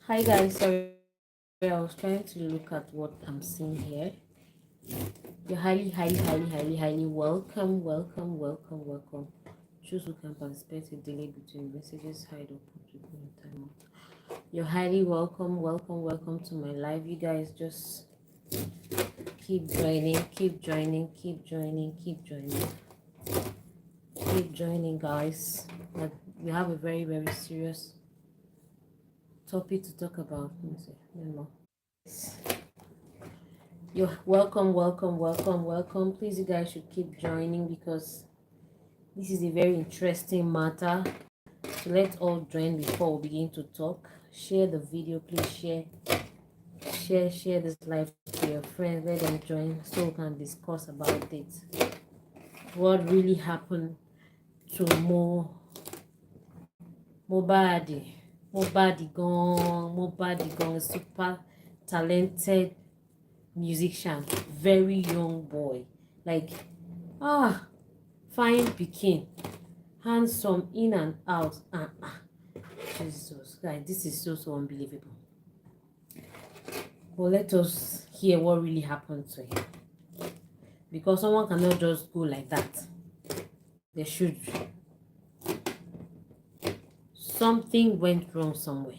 Hi guys, sorry, I was trying to look at what I'm seeing here. You're highly welcome, welcome. Choose who can participate in delay between messages, hide or put people in time out. You're highly welcome to my live. You guys just keep joining, guys. Like, we have a very serious topic to talk about. Let me see. No. You're welcome. Please, you guys should keep joining because this is a very interesting matter. So let's all join before we begin to talk. Share the video, please share this live to your friends. Let them join so we can discuss about it. What really happened to Mohbad? Mohbad gone, super talented musician, very young boy, like fine pikin, handsome in and out. Jesus, guys, this is so unbelievable. But let us hear what really happened to him, because someone cannot just go like that. There should something went wrong somewhere,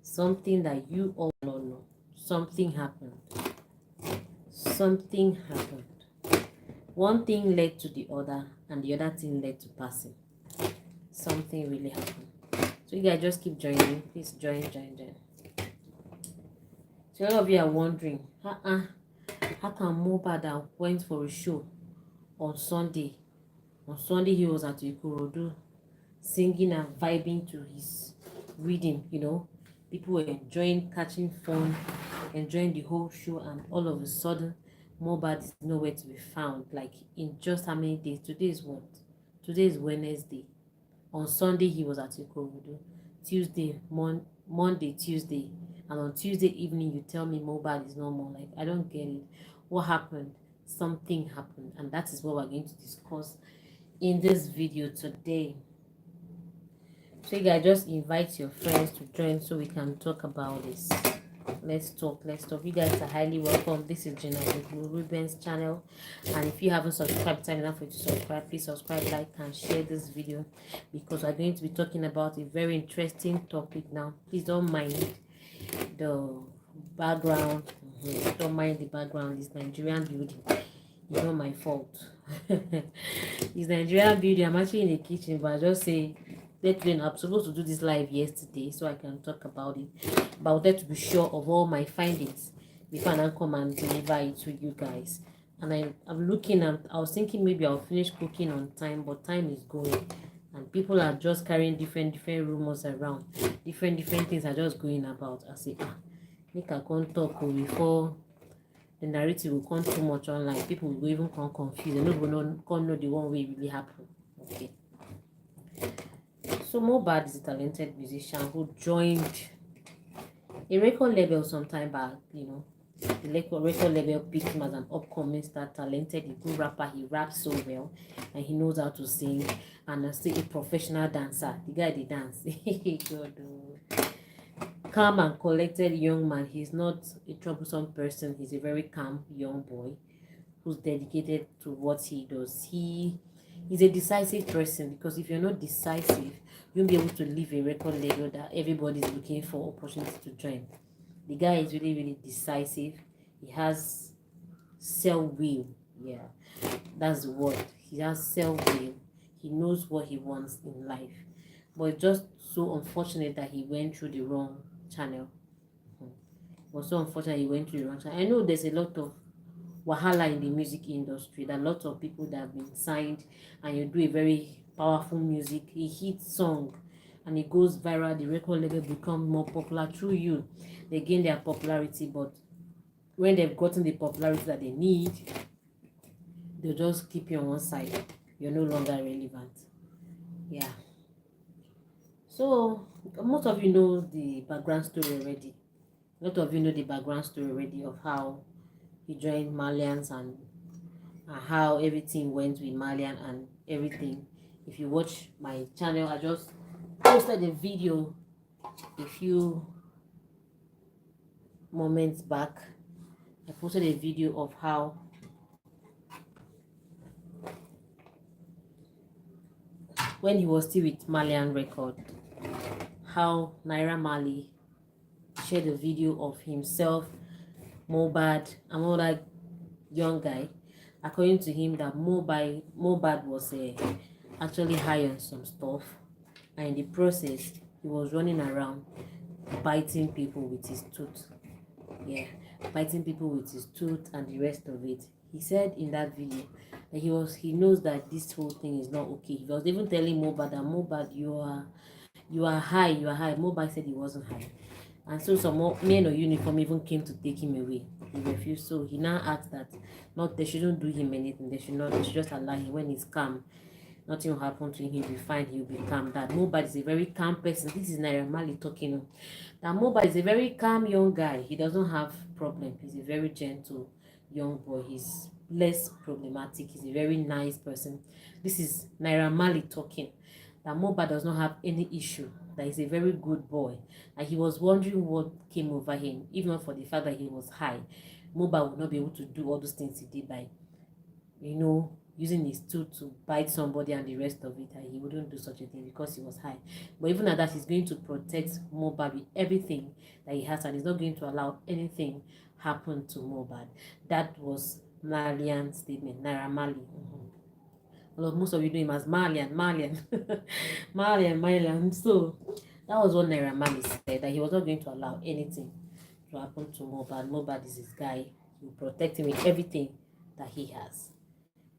something that you all don't know. Something happened. One thing led to the other, and the other thing led to passing. Something really happened. So you guys just keep joining. Please join. So a lot of you are wondering, how can Mohbad that went for a show on Sunday? On Sunday he was at Ikorodu singing and vibing to his reading, People were enjoying, catching fun, enjoying the whole show, and all of a sudden Mohbad is nowhere to be found. Like, in just how many days? Today is what? Today is Wednesday. On Sunday he was at Ikorodu. Tuesday, Monday, Tuesday, and on Tuesday evening you tell me Mohbad is no more. Like, I don't get it. What happened? Something happened, and that is what we're going to discuss in this video today. So you guys just invite your friends to join so we can talk about this. Let's talk. You guys are highly welcome. This is Jenna Ruben's channel, and if you haven't subscribed, time enough for you to subscribe. Please subscribe, like, and share this video, because we're going to be talking about a very interesting topic now. Please don't mind the background. Don't mind the background. It's Nigerian building. It's not my fault. It's Nigerian building. I'm actually in the kitchen, but I just say, I'm supposed to do this live yesterday so I can talk about it. But I wanted to be sure of all my findings before I come and deliver it to you guys. And I'm looking, and I was thinking maybe I'll finish cooking on time, but time is going. And people are just carrying different rumors around. Different things are just going about. I say, make I come talk before the narrative will come too much online. People will even come confused. They don't know the one way really happened. Okay. So Mohbad is a talented musician who joined a record label some time back. The record label picked him as an upcoming star, talented, a good rapper. He raps so well, and he knows how to sing, and still a professional dancer. The guy they dance. God, calm and collected young man. He's not a troublesome person. He's a very calm young boy who's dedicated to what he does. He's a decisive person, because if you're not decisive, you'll be able to leave a record label that everybody's looking for opportunity to join. The guy is really decisive. He has self-will. Yeah, that's the word. He has self-will. He knows what he wants in life. But it's just so unfortunate that he went through the wrong channel. It was so unfortunate he went through the wrong channel. I know there's a lot of wahala in the music industry, that lots of people that have been signed, and you do a very powerful music, a hit song, and it goes viral, the record label become more popular through you. They gain their popularity, but when they've gotten the popularity that they need, they'll just keep you on one side. You're no longer relevant. Yeah. So most of you know the background story already. A lot of you know the background story already of how he joined Marlians, and how everything went with Marlian and everything. If you watch my channel, I just posted a video a few moments back, I posted a video of how when he was still with Marlian Record, how Naira Marley shared a video of himself, Mohbad, and all that young guy. According to him, that Mohbad was actually high on some stuff, and in the process, he was running around biting people with his tooth. Yeah, biting people with his tooth and the rest of it. He said in that video that he knows that this whole thing is not okay. He was even telling Mohbad that Mohbad, you are high, you are high. Mohbad said he wasn't high. And so some more men of uniform even came to take him away. He refused. So he now asked that not they shouldn't do him anything. They should just allow him when he's calm. Nothing will happen to him. He'll be fine. He'll be calm. That Mohbad is a very calm person. This is Naira Marley talking. That Mohbad is a very calm young guy. He doesn't have problem. He's a very gentle young boy. He's less problematic. He's a very nice person. This is Naira Marley talking. That Mohbad does not have any issue. That he's a very good boy. And he was wondering what came over him. If not for the fact that he was high, Mohbad would not be able to do all those things he did by, using his tooth to bite somebody and the rest of it, and he wouldn't do such a thing because he was high. But even at that, he's going to protect Mohbad with everything that he has, and he's not going to allow anything happen to Mohbad. That was Marlian's statement, Naira Marley. Well, most of you know him as Marlian. Marlian. So that was what Naira Marley said, that he was not going to allow anything to happen to Mohbad. Mohbad is his guy. He will protect him with everything that he has.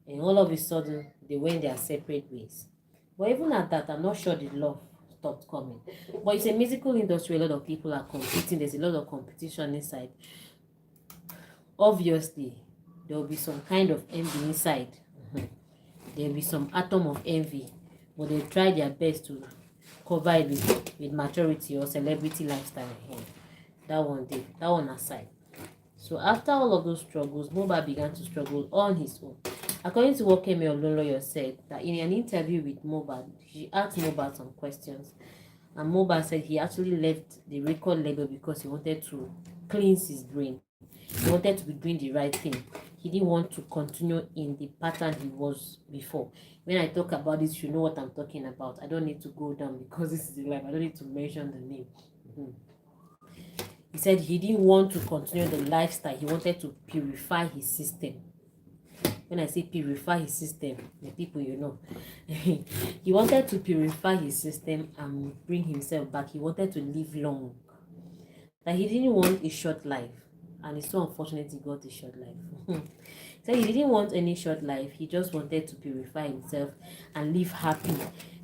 And all of a sudden, they went their separate ways. But even at that, I'm not sure the love stopped coming. But it's a musical industry, a lot of people are competing. There's a lot of competition inside. Obviously, there will be some kind of envy inside. There will be some atom of envy. But they try their best to cover it with maturity or celebrity lifestyle. That one aside. So after all of those struggles, Mohbad began to struggle on his own. According to what Kemi Olunloyo said, that in an interview with Mohbad, she asked Mohbad some questions, and Mohbad said he actually left the record label because he wanted to cleanse his brain. He wanted to be doing the right thing. He didn't want to continue in the pattern he was before. When I talk about this, you know what I'm talking about. I don't need to go down because this is the life. I don't need to mention the name. He said he didn't want to continue the lifestyle. He wanted to purify his system. When I say purify his system, the people he wanted to purify his system and bring himself back. He wanted to live long. That he didn't want a short life, and it's so unfortunate he got a short life. So he didn't want any short life. He just wanted to purify himself and live happy.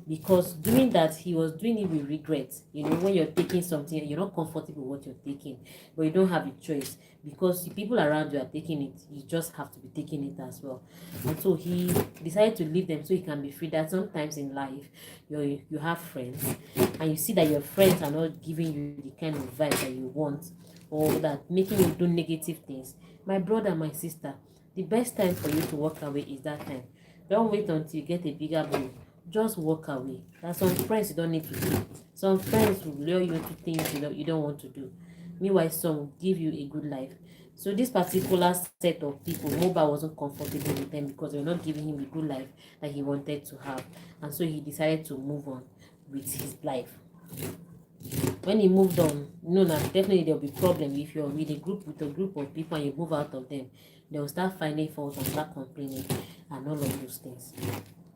Because doing that, he was doing it with regret. When you're taking something, you're not comfortable with what you're taking, but you don't have a choice because the people around you are taking it. You just have to be taking it as well. And so he decided to leave them so he can be free. That sometimes in life, you have friends, and you see that your friends are not giving you the kind of vibe that you want, or that making you do negative things. My brother, my sister, the best time for you to walk away is that time. Don't wait until you get a bigger blow. Just walk away. There's some friends you don't need to keep. Some friends will lure you into things you don't want to do. Meanwhile, some will give you a good life. So this particular set of people, Mohbad wasn't comfortable with them because they were not giving him the good life that he wanted to have. And so he decided to move on with his life. When he moved on, definitely there'll be problem if you're with a group of people and you move out of them. They'll start finding fault and start complaining and all of those things.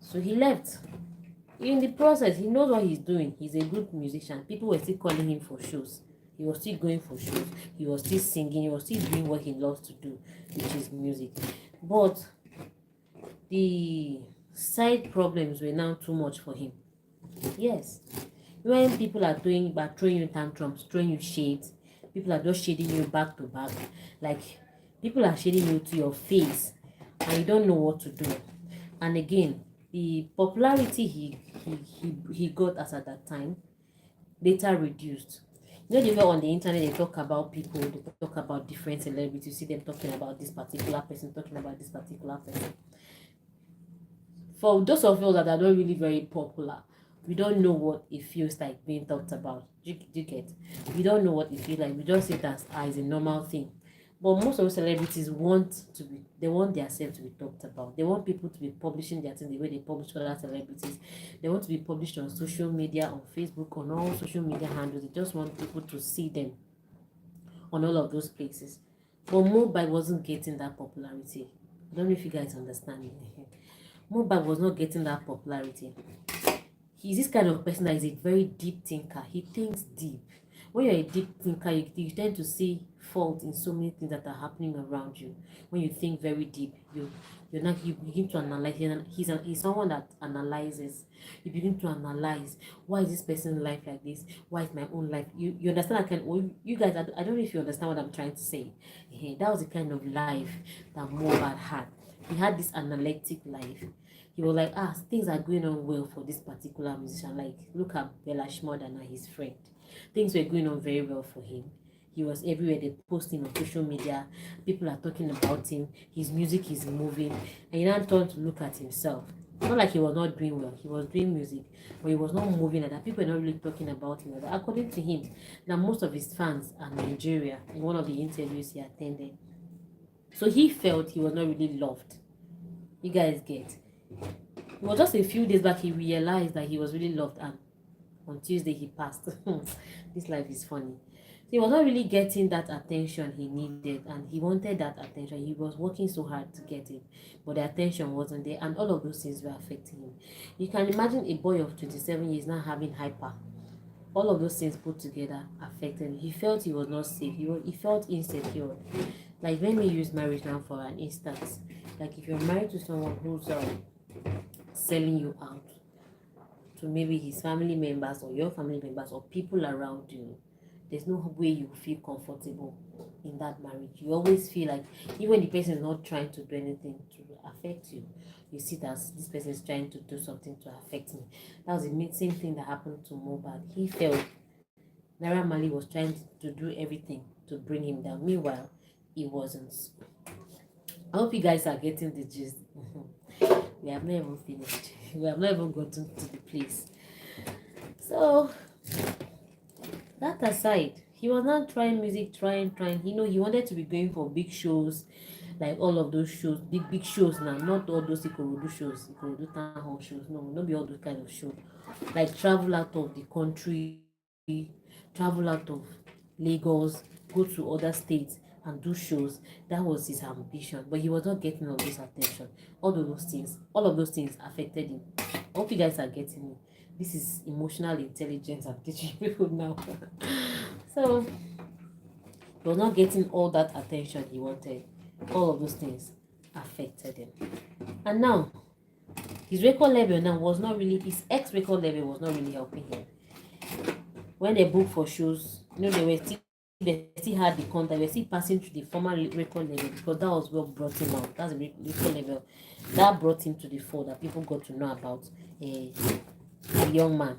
So he left. In the process, he knows what he's doing. He's a good musician. People were still calling him for shows. He was still going for shows. He was still singing. He was still doing what he loves to do, which is music. But the side problems were now too much for him. Yes. When people are throwing you tantrums, throwing you shades, people are just shading you back to back. Like, people are shading you to your face, and you don't know what to do. And again, the popularity he got as at that time later reduced. They were on the internet, they talk about people, they talk about different celebrities. You see them talking about this particular person, talking about this particular person. For those of you that are not really very popular, We don't know what it feels like being talked about. Do you get? We don't know what it feels like. We just see it as a normal thing. But most of the celebrities they want themselves to be talked about. They want people to be publishing their thing the way they publish other celebrities. They want to be published on social media, on Facebook, on all social media handles. They just want people to see them on all of those places. But Mohbad wasn't getting that popularity. I don't know if you guys understand me. Mohbad was not getting that popularity. He's this kind of person that is a very deep thinker. He thinks deep. When you're a deep thinker, you tend to see fault in so many things that are happening around you. When you think very deep, you begin to analyze. He's someone that analyzes. You begin to analyze, why is this person's life like this? Why is my own life? You understand? You guys, I don't know if you understand what I'm trying to say. That was the kind of life that Mohbad had. He had this analytic life. He was like, things are going on well for this particular musician. Like, look at Bella Shmurda and his friend. Things were going on very well for him. He was everywhere. They post him on social media. People are talking about him. His music is moving. And he now turned to look at himself. Not like he was not doing well. He was doing music, but he was not moving like that. People were not really talking about him like that. According to him, now most of his fans are Nigeria. In one of the interviews he attended, so he felt he was not really loved. You guys get? It was just a few days back he realized that he was really loved, and on Tuesday he passed. This life is funny. So he was not really getting that attention he needed, and he wanted that attention. He was working so hard to get it, but the attention wasn't there, and all of those things were affecting him. You can imagine a boy of 27 years now having hyper. All of those things put together affected him. He felt he was not safe. He felt insecure. Like, let me use marriage now for an instance. Like, if you're married to someone who's selling you out to maybe his family members or your family members or people around you, there's no way you feel comfortable in that marriage. You always feel like, even when the person is not trying to do anything to affect you, you see that this person is trying to do something to affect me. That was the same thing that happened to Mohbad. He felt Naira Marley was trying to do everything to bring him down. Meanwhile, he wasn't. I hope you guys are getting the gist. We have not even finished. We have not even gotten to the place. So, that aside, he was not trying music, trying. He wanted to be going for big shows, like all of those shows, big shows now, not all those Ikorodu shows, Ikorodu town hall shows. No, not be all those kind of shows. Like travel out of the country, travel out of Lagos, go to other states and do shows. That was his ambition, but he was not getting all this attention. All of those things affected him. I hope you guys are getting me. This is emotional intelligence I'm teaching people now. So he was not getting all that attention he wanted. All of those things affected him. And now his record label now was not really, his ex-record label was not really helping him. When they book for shows, they still had the contact, they were still passing through the former record label, because that was what brought him out. That's the record label that brought him to the fore, that people got to know about a young man,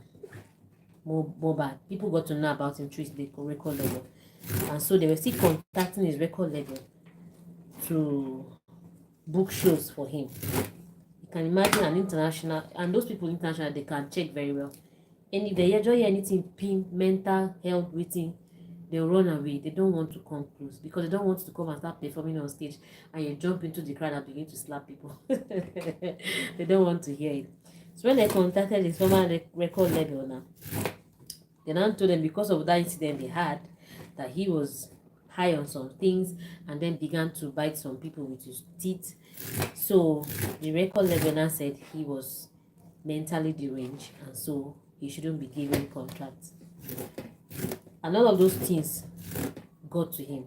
Mohbad. People got to know about him through his record label, and so they were still contacting his record label to book shows for him. You can imagine an international, and those people international, they can check very well. And if they enjoy anything, mental health written, they'll run away. They don't want to come close, because they don't want to come and start performing on stage and you jump into the crowd and begin to slap people. They don't want to hear it. So when they contacted his former record label now, they now told them, because of that incident they had, that he was high on some things and then began to bite some people with his teeth. So the record label now said he was mentally deranged, and so he shouldn't be given contracts. And all of those things got to him.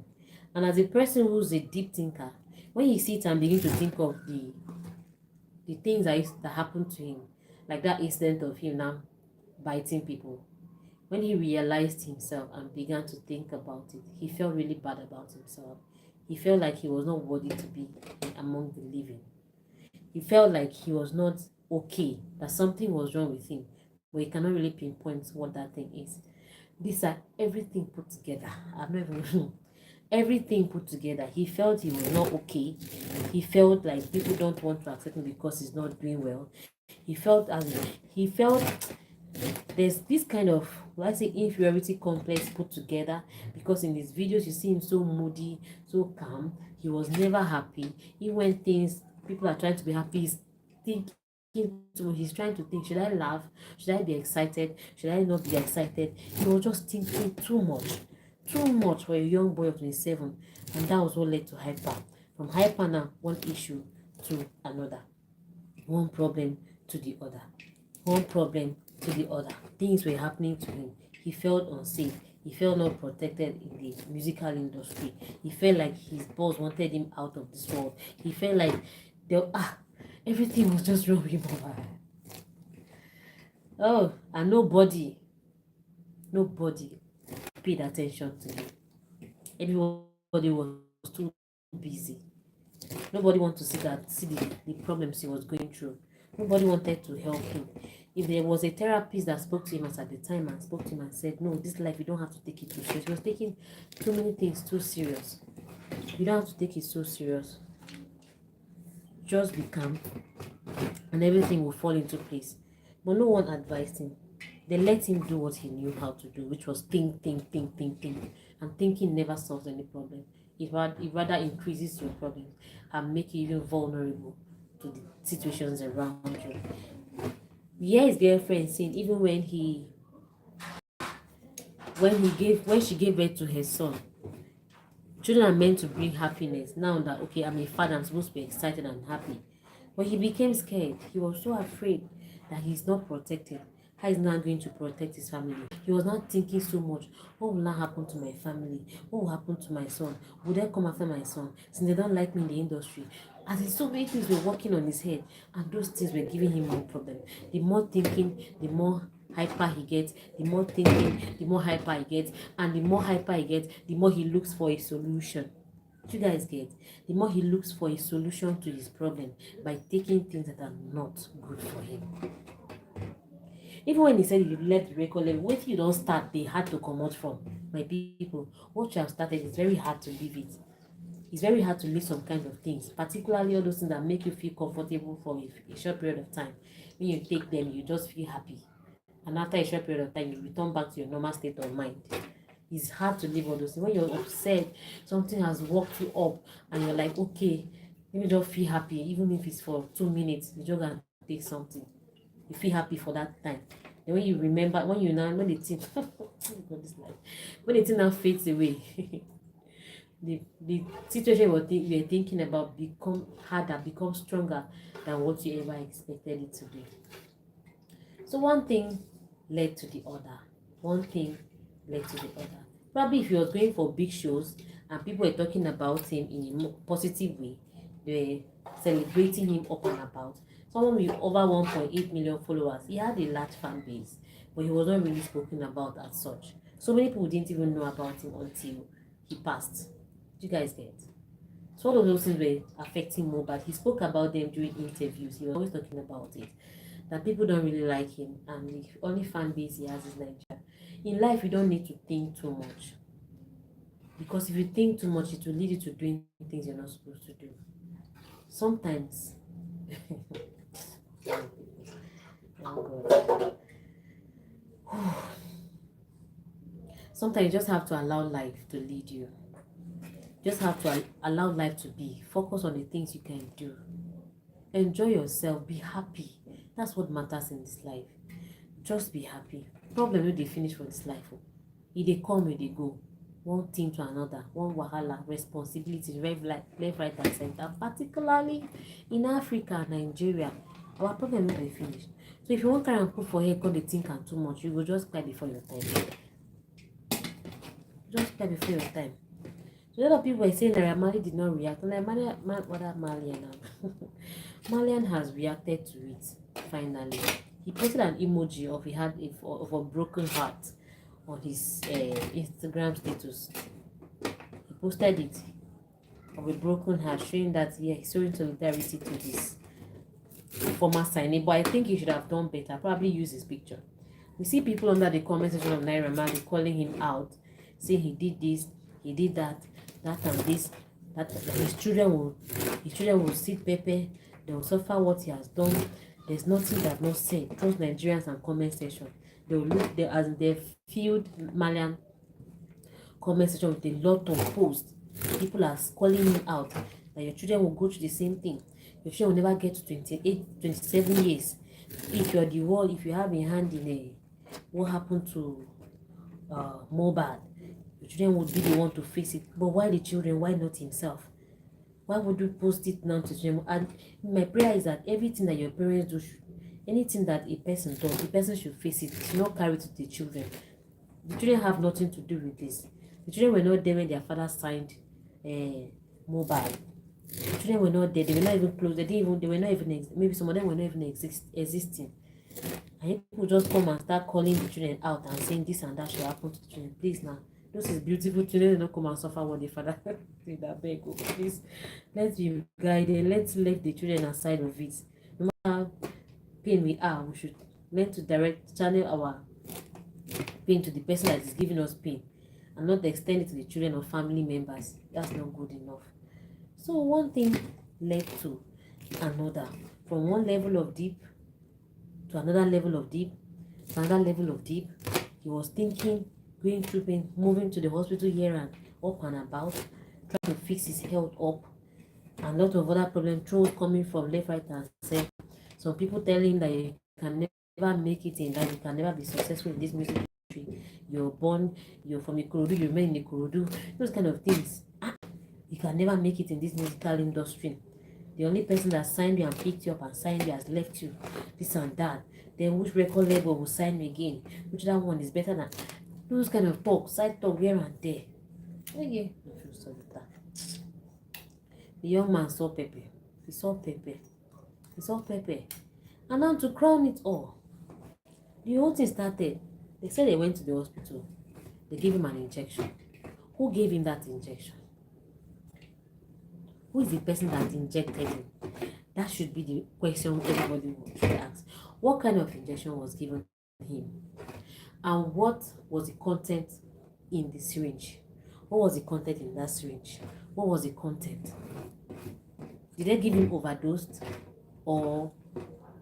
And as a person who's a deep thinker, when he sits and begins to think of the things that happened to him, like that incident of him now biting people, when he realized himself and began to think about it, he felt really bad about himself. He felt like he was not worthy to be among the living. He felt like he was not okay, that something was wrong with him, but he cannot really pinpoint what that thing is. These are everything put together. I've never everything put together. He felt he was not okay. He felt like people don't want to accept him because he's not doing well. He felt There's this kind of, let's say, inferiority complex put together, because in his videos you see him so moody, so calm. He was never happy. Even when things people are trying to be happy, he's thinking he's trying to think, should I laugh, should I be excited, should I not be excited? He was just thinking too much for a young boy of 27, and that was what led to hyper. From hyper now, one issue to another, one problem to the other, one problem to the other. Things were happening to him. He felt unsafe. He felt not protected in the musical industry. He felt like his boss wanted him out of this world. He felt like everything was just wrong with him. Oh, and nobody paid attention to him. Everybody was too busy. Nobody wanted to see the problems he was going through. Nobody wanted to help him. If there was a therapist that spoke to him at the time and spoke to him and said, no, this life, you don't have to take it too serious. He was taking too many things too serious. You don't have to take it so serious. Just be calm and everything will fall into place. But no one advised him. They let him do what he knew how to do, which was think. And thinking never solves any problem. It rather increases your problems and make you even vulnerable to the situations around you. Yeah, his girlfriend saying even when she gave birth to her son, children are meant to bring happiness. Now that, okay, I'm a father, I'm supposed to be excited and happy. But he became scared. He was so afraid that he's not protected. How is not going to protect his family? He was not thinking so much. What will now happen to my family? What will happen to my son? Will they come after my son? Since they don't like me in the industry. As in, so many things were working on his head, and those things were giving him more problem. The more thinking, the more hyper he gets. The more thinking, the more hyper he gets. And the more hyper he gets, the more he looks for a solution. You guys get? The more he looks for a solution to his problem by taking things that are not good for him. Even when he said he left the record label, wait till you don't start, they had to come out from. My people, what you have started is very hard to leave it. It's very hard to leave some kind of things, particularly all those things that make you feel comfortable for a short period of time. When you take them, you just feel happy. And after a short period of time, you return back to your normal state of mind. It's hard to leave all those things. When you're upset, something has woke you up, and you're like, okay, let me just feel happy, even if it's for 2 minutes, you just gonna take something. You feel happy for that time. Then when you remember, when the thing when the thing now fades away, the situation you were thinking about become harder, become stronger than what you ever expected it to be. So one thing led to the other. One thing led to the other. Probably if he was going for big shows and people were talking about him in a positive way, they were celebrating him up and about. Someone with over 1.8 million followers, he had a large fan base, but he was not really spoken about as such. So many people didn't even know about him until he passed. Do you guys get? So all of those things were affecting Mohbad. He spoke about them during interviews. He was always talking about it. That people don't really like him, and the only fan base he has is Nigeria. In life, you don't need to think too much. Because if you think too much, it will lead you to doing things you're not supposed to do. Sometimes oh God. Sometimes you just have to allow life to lead you. Just have to allow life to be. Focus on the things you can do. Enjoy yourself. Be happy. That's what matters in this life. Just be happy. Problem no dey finish for this life. E dey come, e dey go. One thing to another. One wahala, responsibility, left, right, and center. Particularly in Africa, Nigeria, our problem no dey finish. So if you wan carry am put for head, come dey think am too much, you go just cry before your time. Just cry before your time. So a lot of people were saying that Marlian did not react. Like Marlian Marlian has reacted to it finally. He posted an emoji of a broken heart on his Instagram status. He posted it of a broken heart, showing that he's showing solidarity to his former signee. But I think he should have done better. Probably use his picture. We see people under the comment section of Naira Marley calling him out, saying he did this, he did that and this, that his children will sit pepper, they will suffer what he has done. There's nothing that not said. Trust Nigerians and comment section. they filled Marlian comment section with a lot of posts. People are calling him out that your children will go through the same thing. Your children will never get to 28, 27 years. If you're the one, if you have a hand in what happened to Mohbad, your children would be the one to face it. But why the children? Why not himself? Why would you post it now to children? And my prayer is that everything that your parents do, anything that a person does, the person should face it. It should not carry it to the children. The children have nothing to do with this. The children were not there when their father signed Mohbad. The children were not there. They were not even close. They were not even. Maybe some of them were not even existing. And people just come and start calling the children out and saying this and that should happen to the children. Please now, those is beautiful children. They don't come and suffer what the father did. That beg, oh, please, let's be guided. Let's let the children aside of it. No matter how pain we are, we should learn to channel our pain to the person that is giving us pain, and not extend it to the children or family members. That's not good enough. So one thing led to another, from one level of deep to another level of deep to another level of deep. He was thinking, going through pain, moving to the hospital here and up and about, trying to fix his health up, and a lot of other problems, trolls coming from left, right, and center. Some people telling that you can never make it in life, you can never be successful in this music industry. You're from Ikorodu, you remain in Ikorodu, those kind of things. You can never make it in this musical industry. The only person that signed you and picked you up and signed you has left you. This and that. Then which record label will sign you again? Which that one is better than those kind of talk, side talk here and there. Okay. I feel sorry with that. The young man saw Pepe. He saw Pepe. He saw Pepe. And now to crown it all, the whole thing started. They said they went to the hospital. They gave him an injection. Who gave him that injection? Who is the person that injected him? That should be the question everybody should ask. What kind of injection was given him? And what was the content in the syringe? What was the content in that syringe? What was the content? Did they give him overdosed? Or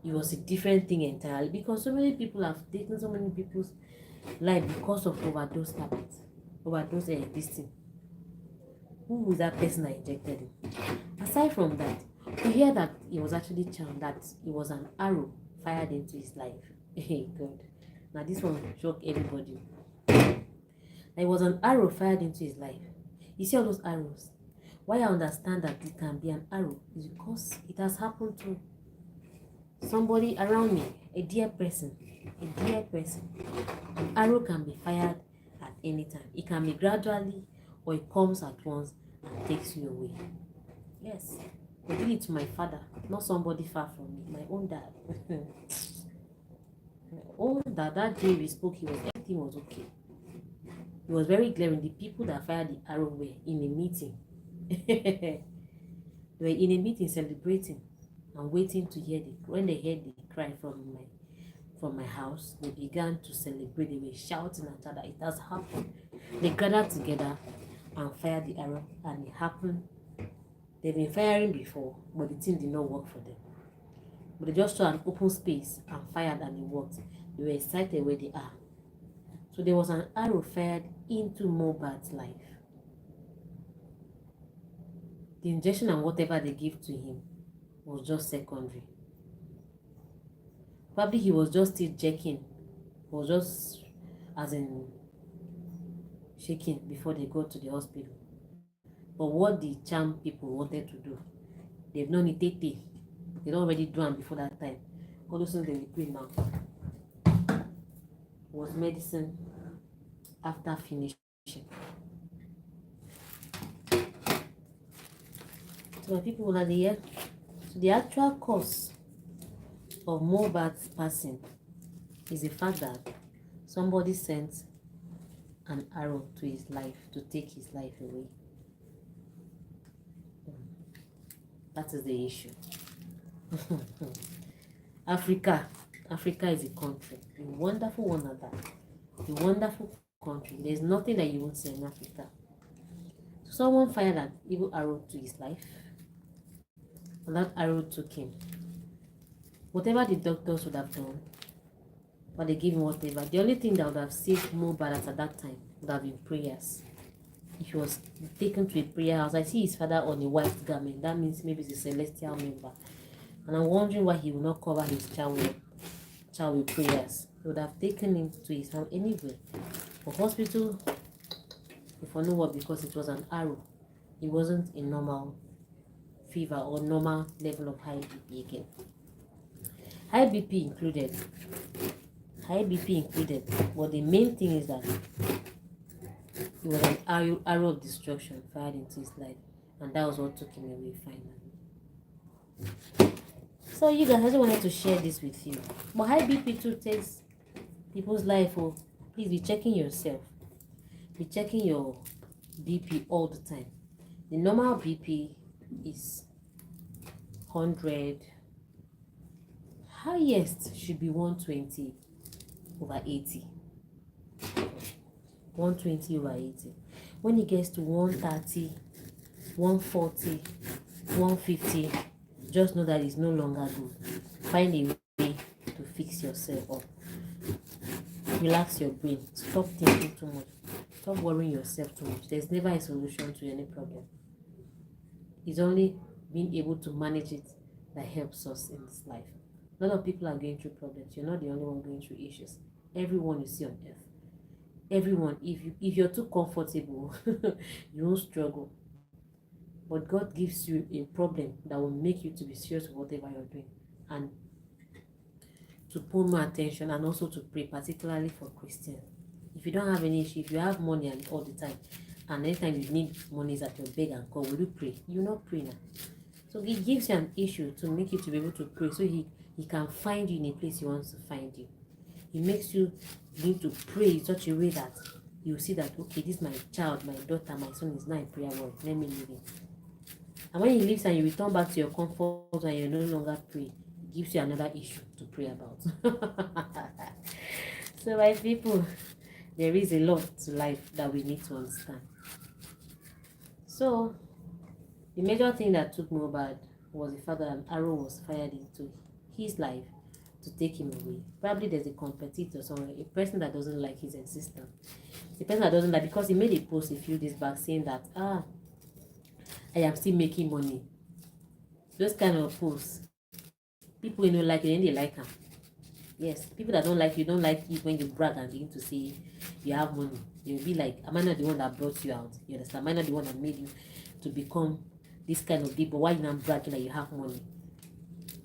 it was a different thing entirely? Because so many people have taken so many people's life because of overdose habits. Overdose this thing. Who was that person that injected him? Aside from that, we hear that he was actually charmed, that it was an arrow fired into his life. Hey God. Now this one shocked everybody. It was an arrow fired into his life. You see all those arrows? Why I understand that it can be an arrow is because it has happened to somebody around me, a dear person. A dear person. An arrow can be fired at any time. It can be gradually, or it comes at once and takes you away. Yes, I did it to my father, not somebody far from me, my own dad. My own dad, that day we spoke, everything was okay. It was very glaring. The people that fired the arrow were in a meeting. They were in a meeting celebrating and waiting to hear when they heard the cry from my house, they began to celebrate. They were shouting at each other. It has happened. They gathered together and fired the arrow, and it happened. They've been firing before, but the thing did not work for them. But they just saw an open space and fired, and it worked. They were excited where they are. So there was an arrow fired into Mohbad's life. The injection and whatever they give to him was just secondary. Probably he was just still checking, was just as in shaking before they go to the hospital. But what the charm people wanted to do, they've known it. They don't already do them before that time. All those things they were doing now was medicine after finishing. So my people are there. So the actual cause of Mohbad's passing is the fact that somebody sent an arrow to his life to take his life away. That is the issue. Africa is a country, a wonderful one of that. A wonderful country. There's nothing that you won't see in Africa. So someone fired an evil arrow to his life, and that arrow took him. Whatever the doctors would have done, but they gave him whatever. The only thing that would have saved Mohbad at that time would have been prayers. If he was taken to a prayer house, I see his father on a white garment. That means maybe he's a celestial member. And I'm wondering why he will not cover his child with prayers. He would have taken him to his home anyway. For hospital, if I know what, because it was an arrow. It wasn't a normal fever or normal level of high BP again. High BP included. But the main thing is that it was an arrow of destruction fired into his life. And that was what took him away finally. So you guys, I just wanted to share this with you. But high BP too takes people's life. Oh, please be checking yourself. Be checking your BP all the time. The normal BP is 100. Highest should be 120/80. 120/80. When it gets to 130, 140, 150, just know that it's no longer good. Find a way to fix yourself up. Relax your brain. Stop thinking too much. Stop worrying yourself too much. There's never a solution to any problem. It's only being able to manage it that helps us in this life. A lot of people are going through problems. You're not the only one going through issues. Everyone you see on earth. Everyone. If you're too comfortable, you won't struggle. But God gives you a problem that will make you to be serious with whatever you're doing. And to put more attention and also to pray, particularly for Christians. If you don't have any issue, if you have money and all the time, and anytime you need money is at your beg and call, will you pray? You will not pray now. So he gives you an issue to make you to be able to pray, so he can find you in a place he wants to find you. He makes you need to pray in such a way that you see that, okay, this is my child, my daughter, my son is now in prayer world. Let me leave it. And when he leaves and you return back to your comfort and you're no longer praying, it gives you another issue to pray about. So my people, there is a lot to life that we need to understand. So the major thing that took Mohbad was the fact that an arrow was fired into his life to take him away. Probably there's a competitor somewhere, a person that doesn't like his existence. A person that doesn't like, because he made a post a few days back saying that, I am still making money. Those kind of posts, people you know like you, and they like them. Yes, people that don't like you don't like it when you brag and begin to say you have money. You'll be like, am I not the one that brought you out? You understand? Am I not the one that made you to become this kind of people? Why you not bragging that you have money?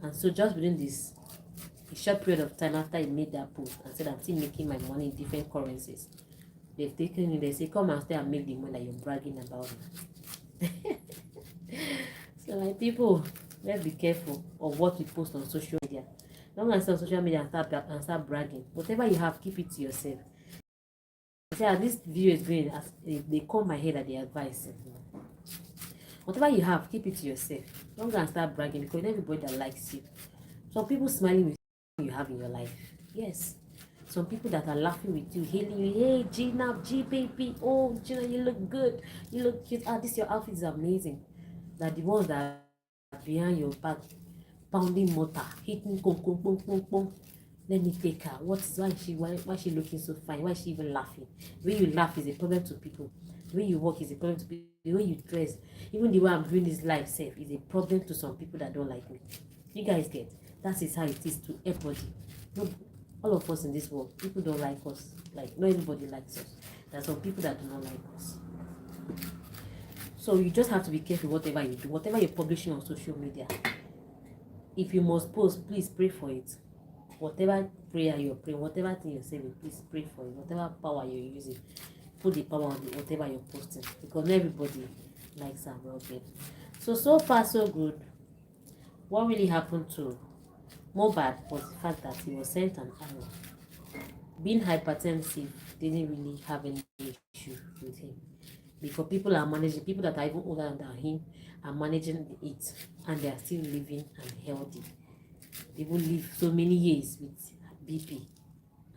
And so just within this a short period of time after he made that post and said, I'm still making my money in different currencies, they've taken you, they say, come and stay and make the money that you're bragging about. So my people, let's be careful of what we post on social media. Don't go on social media and start bragging. Whatever you have, keep it to yourself. See, this video is going as they call my head at the advice. Whatever you have, keep it to yourself. Don't go and start bragging, because everybody that likes you. Some people smiling with you have in your life. Yes. Some people that are laughing with you, hailing you, hey Gina, G baby, oh Gina, you look good, you look cute. This your outfit is amazing. That the ones that are behind your back, pounding mortar, hitting pom pom pom pom pom. Let me take her. Why is she looking so fine? Why is she even laughing? The way you laugh is a problem to people. The way you walk is a problem to people. The way you dress, even the way I'm doing this life safe, is a problem to some people that don't like me. You guys get? That is how it is to everybody. No, all of us in this world, people don't like us. Like, not everybody likes us. There are some people that do not like us. So you just have to be careful whatever you do, whatever you're publishing on social media. If you must post, please pray for it. Whatever prayer you're praying, whatever thing you're saying, please pray for it. Whatever power you're using, put the power on whatever you're posting. Because not everybody likes our well-being. So far, so good. What really happened to Mohbad was the fact that he was sent an arrow. Being hypertensive didn't really have any issue with him, because people that are even older than him are managing it, and they are still living and healthy. They will live so many years with BP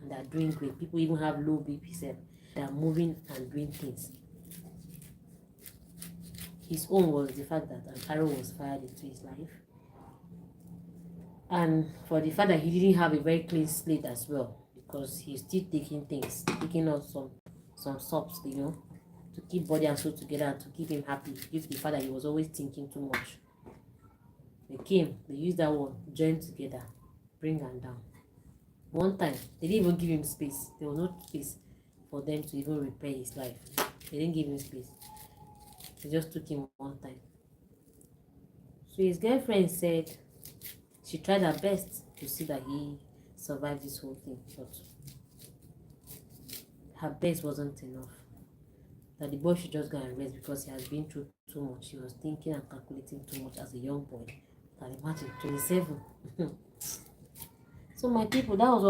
and they are doing great. People even have low BP cells. They are moving and doing things. His own was the fact that an arrow was fired into his life, and for the fact that he didn't have a very clean slate as well, because he's still taking things, taking out some subs, to keep body and soul together and to keep him happy. Due to the fact that he was always thinking too much. They used that one, join together, bring him down. One time, they didn't even give him space. There was no space for them to even repair his life. They didn't give him space. They just took him one time. So his girlfriend said she tried her best to see that he survived this whole thing, but her best wasn't enough. That the boy should just go and rest because he has been through too much. He was thinking and calculating too much as a young boy. Can imagine, 27. So my people, that was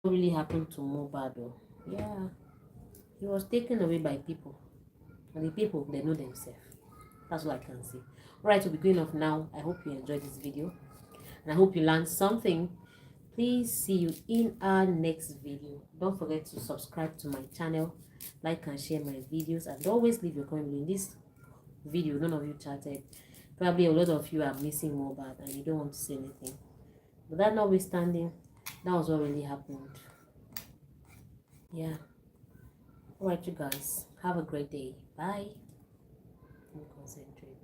what really happened to Mohbad. Yeah, he was taken away by people, and the people, they know themselves. That's all I can say. Alright, we'll be going off now. I hope you enjoyed this video, and I hope you learned something. Please see you in our next video. Don't forget to subscribe to my channel, like and share my videos, and always leave your comment. In this video, none of you chatted. Probably a lot of you are missing Mohbad and you don't want to say anything. But that notwithstanding, that was what really happened. Yeah. Alright, you guys. Have a great day. Bye. Concentrate.